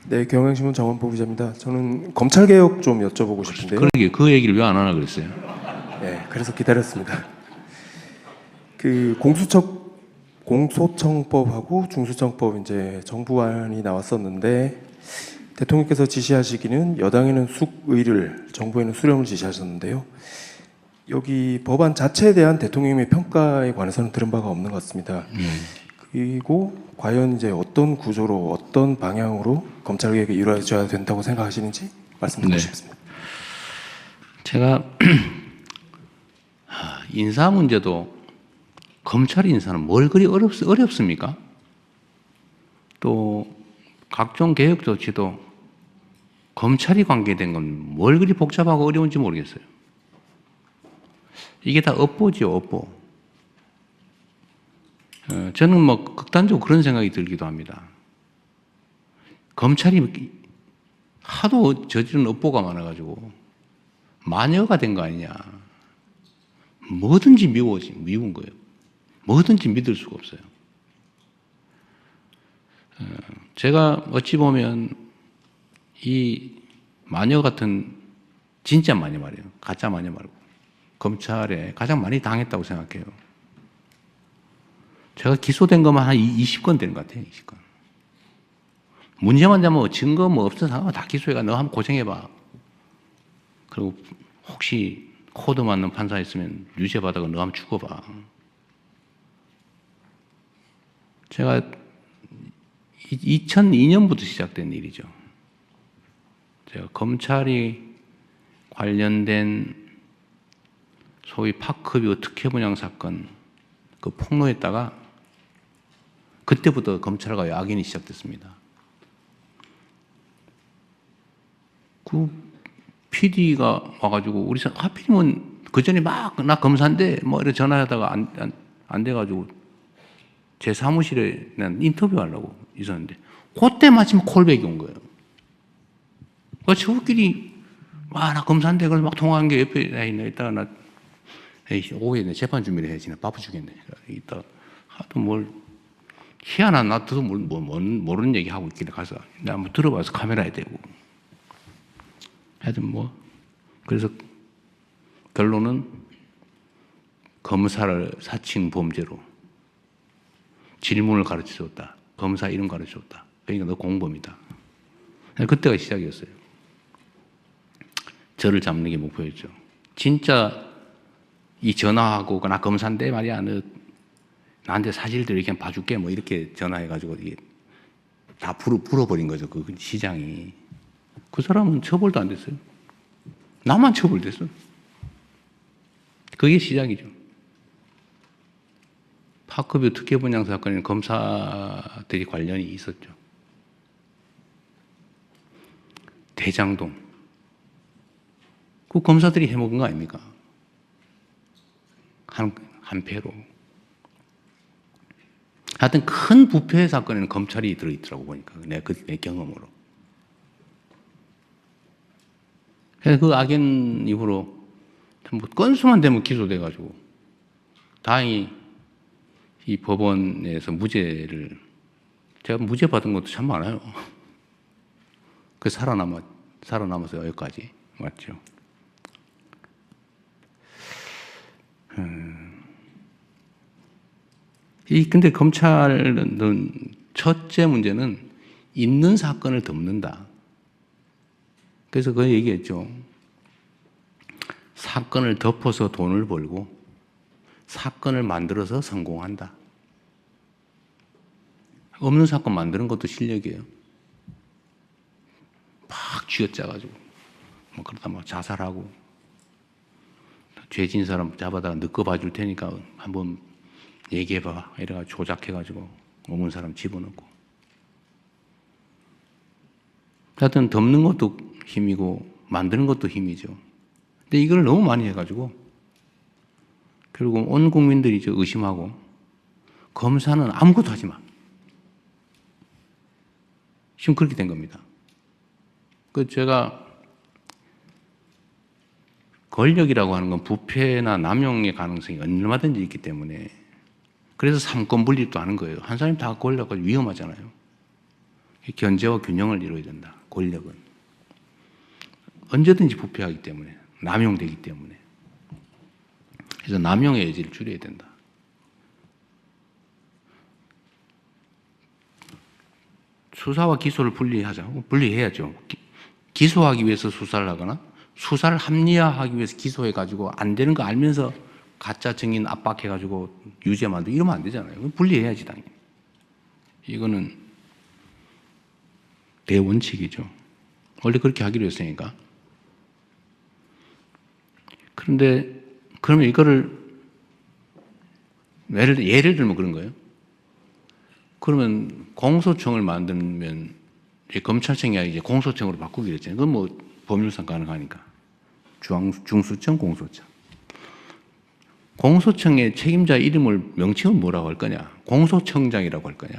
네, 경향신문 정원보 기자입니다. 저는 검찰 개혁 좀 여쭤보고 싶은데요. 그러게 그 얘기를 왜 안 하나 그랬어요. 네, 그래서 기다렸습니다. 그 공소청법하고 중수청법 이제 정부안이 나왔었는데 대통령께서 지시하시기는 여당에는 숙의를, 정부에는 수렴을 지시하셨는데요. 여기 법안 자체에 대한 대통령의 평가에 관해서는 들은 바가 없는 것 같습니다. 그리고 과연 이제 어떤 구조로 어떤 방향으로 검찰 개혁이 이루어져야 된다고 생각하시는지 말씀 듣고 네. 싶습니다. 제가 인사 문제도 검찰 인사는 뭘 그리 어렵습니까? 또 각종 개혁 조치도 검찰이 관계된 건 뭘 그리 복잡하고 어려운지 모르겠어요. 이게 다 업보죠, 업보. 저는 뭐 극단적으로 그런 생각이 들기도 합니다. 검찰이 하도 저지른 업보가 많아가지고 마녀가 된 거 아니냐. 뭐든지 미운 거예요. 뭐든지 믿을 수가 없어요. 제가 어찌 보면 이 마녀 같은 진짜 마녀 말이에요. 가짜 마녀 말고 검찰에 가장 많이 당했다고 생각해요. 제가 기소된 것만 한 20건 되는 것 같아요. 20건. 문제만 되면 증거 뭐 없어서 다 기소해가 너 한번 고생해봐. 그리고 혹시 코드 맞는 판사 있으면 유죄 받아가 너 한번 죽어봐. 제가 2002년부터 시작된 일이죠. 제가 검찰이 관련된 소위 파크뷰 특혜 분양 사건 그 폭로했다가 그때부터 검찰과 야긴이 시작됐습니다. 그 PD가 와가지고 우리 하필이면 그 전에 막 나 검사인데 뭐 이렇게 전화하다가 안 돼가지고 제 사무실에 난 인터뷰하려고 있었는데 그때 마침 콜백이 온 거예요. 그 저끼리 나 검사인데 그래서 막 통화한 게 옆에 있네. 이따가 나 오후에 재판 준비를 해야지. 나 바빠 죽겠네. 이따 하도 뭘 희한한 나도 모르는 얘기 하고 있길래 가서 나 한번 들어봐서 카메라에 대고 하여튼 뭐 그래서 결론은 검사를 사칭 범죄로 질문을 가르쳐줬다. 검사 이름 가르쳐줬다. 그러니까 너 공범이다. 그때가 시작이었어요. 저를 잡는 게 목표였죠. 진짜 이 전화하고 나 검사인데 말이야 너 나한테 사실들 이렇게 봐줄게 뭐 이렇게 전화해가지고 이게 다 불어버린 거죠. 그 시장이. 그 사람은 처벌도 안 됐어요. 나만 처벌됐어. 그게 시작이죠. 파크뷰 특혜 분양 사건에는 검사들이 관련이 있었죠. 대장동. 그 검사들이 해먹은 거 아닙니까? 한 패로. 하여튼 큰 부패 사건에는 검찰이 들어있더라고 보니까. 내 경험으로. 그래서 그 악연 이후로 뭐 건수만 되면 기소돼가지고 다행히 이 법원에서 무죄를 제가 무죄 받은 것도 참 많아요. 그 살아남아서 여기까지 왔죠. 근데 검찰은 첫째 문제는 있는 사건을 덮는다. 그래서 그 얘기했죠. 사건을 덮어서 돈을 벌고 사건을 만들어서 성공한다. 없는 사건 만드는 것도 실력이에요. 막 쥐어짜가지고 뭐 그러다 막 자살하고 죄진 사람 잡아다가 느껴 봐줄 테니까 한번 얘기해봐 이래가지고 조작해가지고 없는 사람 집어넣고 하여튼 덮는 것도 힘이고 만드는 것도 힘이죠. 근데 이걸 너무 많이 해가지고 결국 온 국민들이 의심하고 검사는 아무것도 하지 마. 지금 그렇게 된 겁니다. 제가 권력이라고 하는 건 부패나 남용의 가능성이 얼마든지 있기 때문에 그래서 삼권 분립도 하는 거예요. 한 사람이 다 권력까지 위험하잖아요. 견제와 균형을 이루어야 된다. 권력은 언제든지 부패하기 때문에, 남용되기 때문에. 그래서 남용의 여지를 줄여야 된다. 수사와 기소를 분리하자. 분리해야죠. 기소하기 위해서 수사를 하거나 수사를 합리화하기 위해서 기소해가지고 안 되는 거 알면서 가짜 증인 압박해가지고 유죄 만들고 이러면 안 되잖아요. 분리해야지 당연히. 이거는 대원칙이죠. 원래 그렇게 하기로 했으니까. 그런데 그러면 이거를 예를 들면 그런 거예요. 그러면 공소청을 만들면 이제 검찰청이 이제 공소청으로 바꾸기로 했잖아요. 그건 뭐 법률상 가능하니까. 중수청, 공소청. 공소청의 책임자 이름을 명칭은 뭐라고 할 거냐? 공소청장이라고 할 거냐?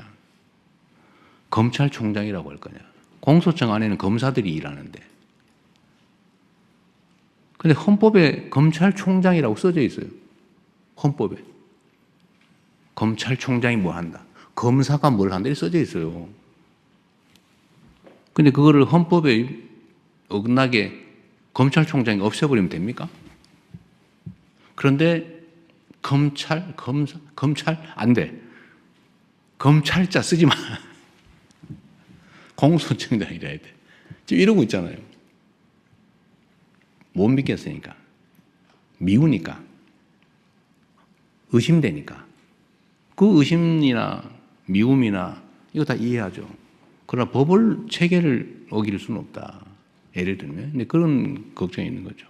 검찰총장이라고 할 거냐? 공소청 안에는 검사들이 일하는데. 근데 헌법에 검찰총장이라고 써져 있어요. 헌법에. 검찰총장이 뭐 한다. 검사가 뭘 한다. 이렇게 써져 있어요. 근데 그거를 헌법에 어긋나게 검찰총장이 없애버리면 됩니까? 그런데 검찰 안 돼. 검찰자 쓰지 마. 공소청장이라 해야 돼. 지금 이러고 있잖아요. 못 믿겠으니까. 미우니까. 의심되니까. 그 의심이나 미움이나 이거 다 이해하죠. 그러나 법을 체계를 어길 수는 없다. 예를 들면. 근데 그런 걱정이 있는 거죠.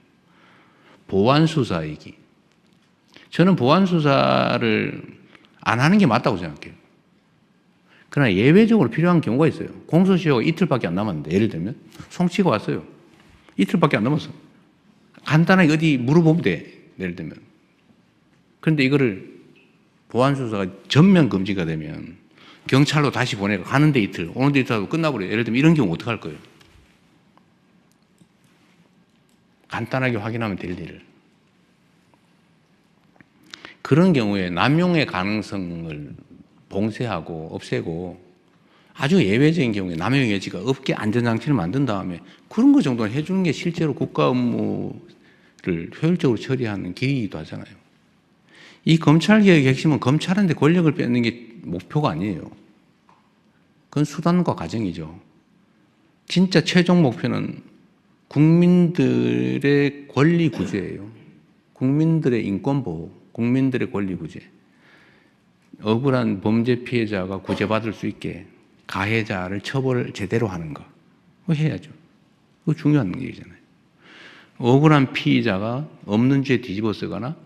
보완수사이기. 저는 보완수사를 안 하는 게 맞다고 생각해요. 그러나 예외적으로 필요한 경우가 있어요. 공소시효가 이틀밖에 안 남았는데, 예를 들면, 송치가 왔어요. 이틀밖에 안 남았어. 간단하게 어디 물어보면 돼. 예를 들면. 그런데 이거를 보완수사가 전면 금지가 되면 경찰로 다시 보내고 가는데 이틀, 오는데 이틀 하고 끝나버려요. 예를 들면 이런 경우 어떡할 거예요? 간단하게 확인하면 될 일을. 그런 경우에 남용의 가능성을 봉쇄하고 없애고 아주 예외적인 경우에 남용의 여지가 없게 안전장치를 만든 다음에 그런 거 정도는 해주는 게 실제로 국가 업무를 효율적으로 처리하는 길이기도 하잖아요. 이 검찰개혁의 핵심은 검찰한테 권력을 뺏는 게 목표가 아니에요. 그건 수단과 과정이죠. 진짜 최종 목표는 국민들의 권리 구제예요. 국민들의 인권 보호, 국민들의 권리 구제. 억울한 범죄 피해자가 구제받을 수 있게 가해자를 처벌을 제대로 하는 거. 그거 해야죠. 그거 중요한 일이잖아요. 억울한 피의자가 없는 죄 뒤집어 쓰거나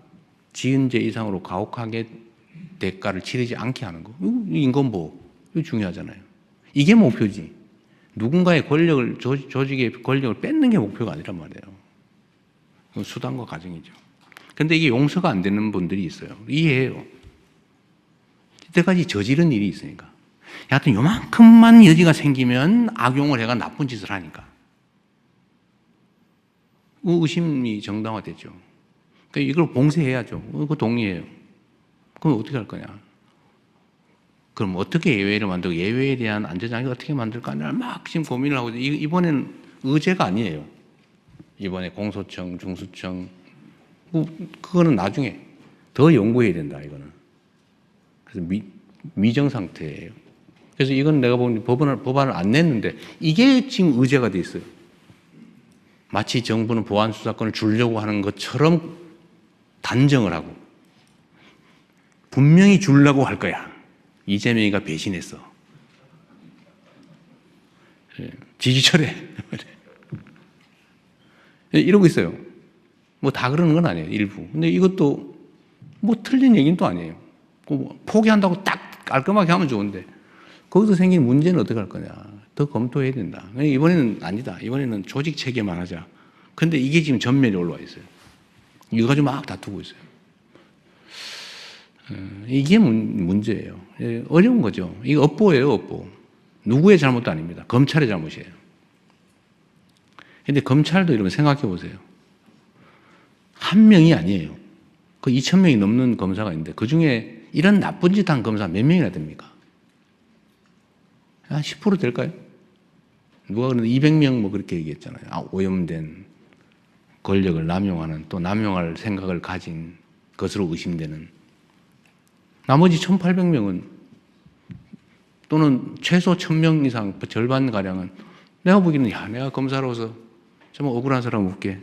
지은 죄 이상으로 가혹하게 대가를 치르지 않게 하는 거. 인권보호. 이거 중요하잖아요. 이게 목표지. 누군가의 권력을, 조직의 권력을 뺏는 게 목표가 아니란 말이에요. 수단과 과정이죠. 근데 이게 용서가 안 되는 분들이 있어요. 이해해요. 이때까지 저지른 일이 있으니까. 여하튼 요만큼만 여지가 생기면 악용을 해가 나쁜 짓을 하니까. 의심이 정당화되죠. 그러니까 이걸 봉쇄해야죠. 그거 동의해요. 그럼 어떻게 할 거냐. 그럼 어떻게 예외를 만들고 예외에 대한 안전장치를 어떻게 만들까를 막 지금 고민을 하고 이번에는 의제가 아니에요. 이번에 공소청, 중수청 그거는 나중에 더 연구해야 된다 이거는. 그래서 미정 상태예요. 그래서 이건 내가 보니 법안을 안 냈는데 이게 지금 의제가 돼 있어요. 마치 정부는 보안 수사권을 주려고 하는 것처럼 단정을 하고 분명히 주려고 할 거야. 이재명이가 배신했어. 지지철에 이러고 있어요. 뭐 다 그러는 건 아니에요. 일부. 근데 이것도 뭐 틀린 얘기는 또 아니에요. 포기한다고 딱 깔끔하게 하면 좋은데 거기서 생긴 문제는 어떻게 할 거냐. 더 검토해야 된다. 이번에는 아니다. 이번에는 조직 체계만 하자. 근데 이게 지금 전면에 올라와 있어요. 이거 가지고 막 다투고 있어요. 이게 문제예요. 어려운 거죠. 이거 업보예요, 업보. 누구의 잘못도 아닙니다. 검찰의 잘못이에요. 근데 검찰도 이러면 생각해 보세요. 한 명이 아니에요. 그 2,000명이 넘는 검사가 있는데 그 중에 이런 나쁜 짓 한 검사 몇 명이나 됩니까? 한 10% 될까요? 누가 그러는데 200명 뭐 그렇게 얘기했잖아요. 오염된 권력을 남용하는 또 남용할 생각을 가진 것으로 의심되는 나머지 1,800명은 또는 최소 1,000명 이상 절반가량은 내가 보기에는 내가 검사로서 정말 억울한 사람 없게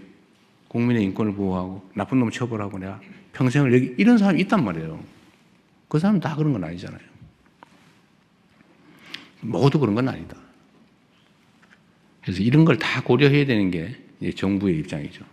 국민의 인권을 보호하고 나쁜 놈 처벌하고 내가 평생을 여기 이런 사람이 있단 말이에요. 그 사람 다 그런 건 아니잖아요. 모두 그런 건 아니다. 그래서 이런 걸 다 고려해야 되는 게 이제 정부의 입장이죠.